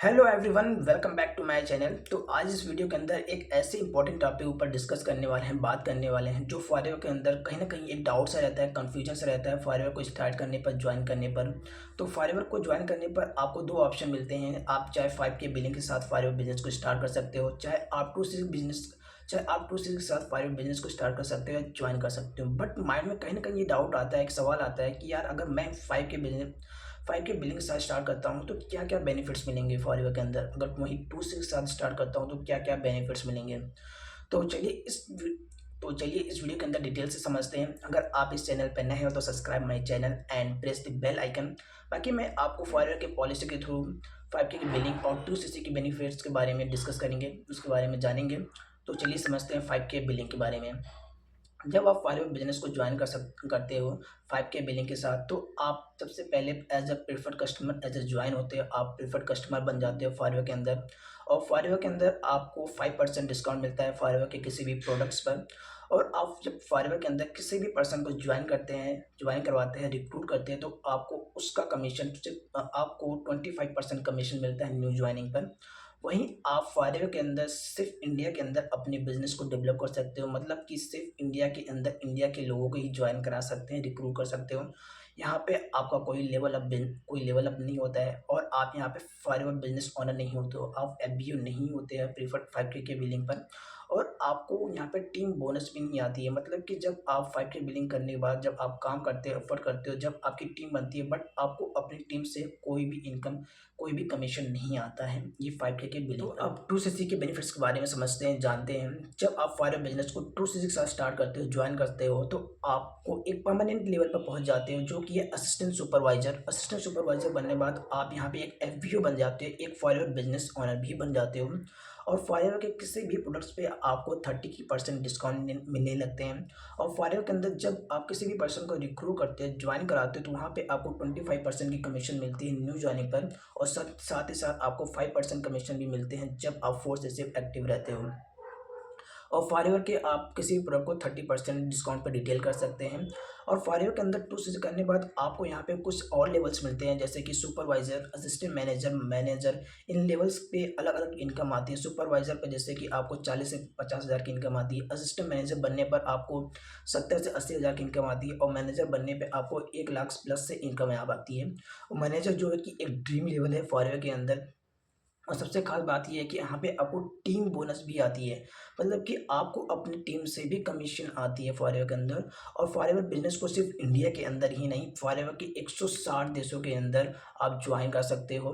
Hello everyone, welcome back to my channel. तो आज इस वीडियो के अंदर एक ऐसे इंपॉर्टेंट टॉपिक ऊपर डिस्कस करने वाले हैं, बात करने वाले हैं जो फारवेयर के अंदर कहीं ना कहीं एक डाउट सा रहता है, कन्फ्यूजन सा रहता है फारवेयर को स्टार्ट करने पर, ज्वाइन करने पर। तो फारवेयर को ज्वाइन करने पर आपको दो ऑप्शन मिलते हैं। आप चाहे 5K बिलिंग के साथ फारवेयर बिजनेस को स्टार्ट कर सकते हो, चाहे आप 2 से के साथ फारवेयर बिजनेस को स्टार्ट कर सकते हो या ज्वाइन कर सकते हो। बट माइंड में कहीं ना कहीं ये डाउट आता है, एक सवाल आता है कि यार अगर मैं 5K बिलिंग के साथ स्टार्ट करता हूँ तो क्या क्या बेनिफिट्स मिलेंगे फारवेयर के अंदर, अगर वहीं 2 से के साथ स्टार्ट करता हूँ तो क्या क्या बेनिफिट्स मिलेंगे। तो चलिए इस वीडियो के अंदर डिटेल से समझते हैं। अगर आप इस चैनल पर नए हो तो subscribe my channel and press the bell icon. बाकी मैं आपको फारवेयर के पॉलिसी के थ्रू 5K की बिलिंग और 2cc की बेनिफिट्स के बारे में डिस्कस करेंगे, उसके बारे में जानेंगे। तो चलिए समझते हैं 5K बिलिंग के बारे में। जब आप फारवेयर बिजनेस को ज्वाइन करते हो 5K बिलिंग के साथ, तो आप सबसे पहले as a preferred customer as a join होते हो, आप प्रेफर्ड कस्टमर बन जाते हो फारवेयर के अंदर। और फारवेयर के अंदर आपको 5% डिस्काउंट मिलता है फारवेयर के किसी भी प्रोडक्ट्स पर। और आप जब फारवेयर के अंदर किसी भी पर्सन को ज्वाइन करवाते हैं, रिक्रूट करते हैं, तो आपको उसका कमीशन सिर्फ आपको 25% कमीशन मिलता है न्यू ज्वाइनिंग पर। वहीं आप फारवेयर के अंदर सिर्फ इंडिया के अंदर अपने बिजनेस को डेवलप कर सकते हो, मतलब कि सिर्फ इंडिया के अंदर इंडिया के लोगों को ही ज्वाइन करा सकते हैं, रिक्रूट कर सकते हो। यहाँ पे आपका कोई लेवल अप नहीं होता है, और आप यहाँ पे फारवेयर बिजनेस ओनर नहीं होते हो, आप FBO नहीं होते हैं प्रीफर्ड 5K के बिलिंग पर। और आपको यहाँ पे टीम बोनस भी नहीं आती है, मतलब कि जब आप 5K बिलिंग करने के बाद जब आप काम करते हो, एफर्ट करते हो, जब आपकी टीम बनती है, बट आपको अपनी टीम से कोई भी कमीशन नहीं आता है ये 5K के बिलिंग। तो अब 2cc के बेनिफिट्स के बारे में समझते हैं, जानते हैं। जब आप फारवेयर बिजनेस को 2cc के साथ स्टार्ट करते हो, ज्वाइन करते हो, तो आपको एक परमानेंट लेवल पर पहुंच जाते हो जो कि है असिस्टेंट सुपरवाइजर बनने के बाद आप यहाँ पे एक FBO बन जाते हो, एक फारवेयर बिजनेस ओनर भी बन जाते हो। और फारवेयर के किसी भी प्रोडक्ट्स पे आपको 30% डिस्काउंट मिलने लगते हैं। और फारवेयर के अंदर जब आप किसी भी पर्सन को रिक्रूट करते हैं, ज्वाइन कराते हो, तो वहाँ पे आपको 25% की कमीशन मिलती है न्यू ज्वाइनिंग पर। और साथ ही साथ आपको 5% कमीशन भी मिलते हैं जब आप 4 से एक्टिव रहते हो। और फारवेयर के आप किसी भी प्रोडक्ट को 30% डिस्काउंट पर डिटेल कर सकते हैं। और फारवेयर के अंदर 2 से करने के बाद आपको यहाँ पे कुछ और लेवल्स मिलते हैं, जैसे कि सुपरवाइजर, असिस्टेंट मैनेजर। इन लेवल्स पे अलग अलग इनकम आती है। सुपरवाइजर पे जैसे कि आपको 40 से 50 हज़ार की इनकम आती है, असिस्टेंट मैनेजर बनने पर आपको 70 से 80 हज़ार की इनकम आती है, और मैनेजर बनने पर आपको 1 लाख प्लस से इनकम यहाँ आती है। और मैनेजर जो है कि एक ड्रीम लेवल है फारवेयर के अंदर। और सबसे खास बात ये है कि यहाँ पे आपको टीम बोनस भी आती है, मतलब कि आपको अपनी टीम से भी कमीशन आती है फारवेयर के अंदर। और फारवेयर बिजनेस को सिर्फ इंडिया के अंदर ही नहीं, फारवेयर के 160 देशों के अंदर आप ज्वाइन कर सकते हो।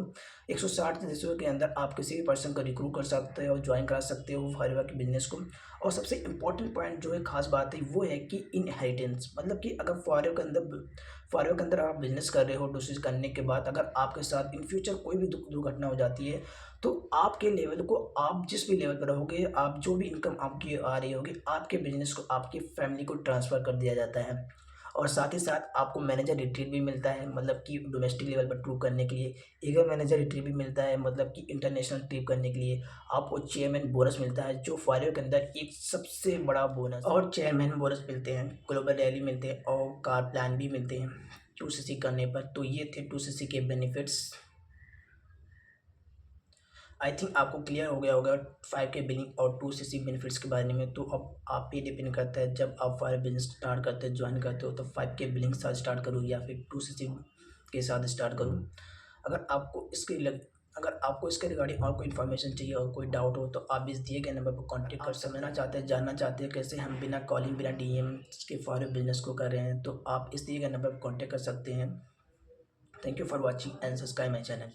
160 देशों के अंदर आप किसी भी पर्सन को रिक्रूट कर सकते हो, ज्वाइन करा सकते हो फारवेयर के बिजनेस को। और सबसे इंपॉर्टेंट पॉइंट जो है, खास बात है, वो है कि इनहेरिटेंस, मतलब कि अगर फारवेयर के अंदर आप बिजनेस कर रहे हो, डिसीज करने के बाद अगर आपके साथ इन फ्यूचर कोई भी दुर्घटना हो जाती है, तो आपके लेवल को, आप जिस भी लेवल पर रहोगे, आप जो भी इनकम आपकी आ रही होगी, आपके बिजनेस को, आपकी फैमिली को ट्रांसफ़र कर दिया जाता है। और साथ ही साथ आपको मैनेजर रिट्रीट भी मिलता है, मतलब कि डोमेस्टिक लेवल पर ट्रिप करने के लिए। ईगल मैनेजर रिट्रीट भी मिलता है, मतलब कि इंटरनेशनल ट्रिप करने के लिए। आपको चेयरमैन बोनस मिलता है, जो फारवेयर के अंदर एक सबसे बड़ा बोनस। और चेयरमैन बोनस मिलते हैं, ग्लोबल रैली मिलते हैं, और कार प्लान भी मिलते हैं 2cc करने पर। तो ये थे 2cc के बेनिफिट्स। आई थिंक आपको क्लियर हो गया होगा 5K बिलिंग और 2cc बेनिफिट्स के बारे में। तो अब आप पे डिपेंड करता है, जब आप फायर बिजनेस स्टार्ट करते हो, ज्वाइन करते हो, तो 5K बिलिंग के साथ स्टार्ट करूँ या फिर 2cc के साथ स्टार्ट करूँ। अगर आपको इसके लग अगर आपको इसके रिगार्डिंग और कोई इन्फॉर्मेशन चाहिए और कोई डाउट हो, तो आप इस दिए गए नंबर पर कॉन्टैक्ट कर समझना चाहते हैं, जानना चाहते हैं कैसे हम बिना कॉलिंग, बिना DM के फॉरेन बिजनेस को कर रहे हैं, तो आप इस दिए गए नंबर पर कॉन्टैक्ट कर सकते हैं। Thank you for watching and subscribe my channel.